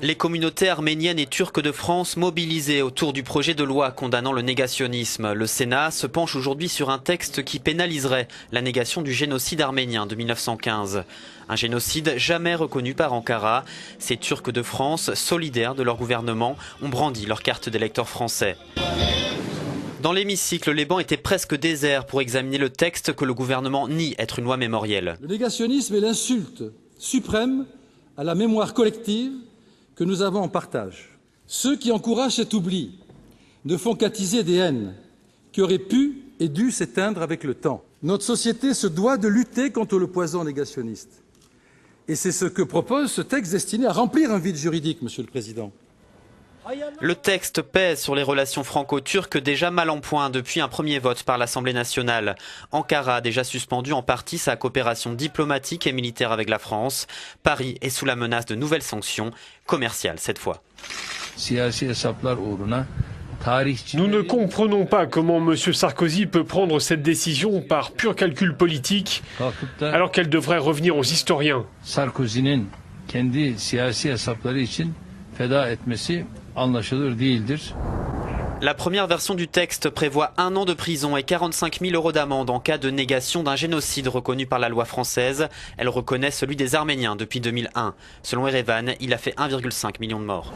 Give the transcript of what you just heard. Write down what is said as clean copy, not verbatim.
Les communautés arméniennes et turques de France mobilisées autour du projet de loi condamnant le négationnisme. Le Sénat se penche aujourd'hui sur un texte qui pénaliserait la négation du génocide arménien de 1915. Un génocide jamais reconnu par Ankara. Ces Turcs de France, solidaires de leur gouvernement, ont brandi leur carte d'électeur français. Dans l'hémicycle, les bancs étaient presque déserts pour examiner le texte que le gouvernement nie être une loi mémorielle. Le négationnisme est l'insulte suprême à la mémoire collective que nous avons en partage. Ceux qui encouragent cet oubli ne font qu'attiser des haines qui auraient pu et dû s'éteindre avec le temps. Notre société se doit de lutter contre le poison négationniste. Et c'est ce que propose ce texte destiné à remplir un vide juridique, Monsieur le Président. Le texte pèse sur les relations franco-turques déjà mal en point depuis un premier vote par l'Assemblée nationale. Ankara a déjà suspendu en partie sa coopération diplomatique et militaire avec la France. Paris est sous la menace de nouvelles sanctions, commerciales cette fois. Nous ne comprenons pas comment M. Sarkozy peut prendre cette décision par pur calcul politique, alors qu'elle devrait revenir aux historiens. La première version du texte prévoit 1 an de prison et 45 000 € d'amende en cas de négation d'un génocide reconnu par la loi française. Elle reconnaît celui des Arméniens depuis 2001. Selon Erevan, il a fait 1,5 million de morts.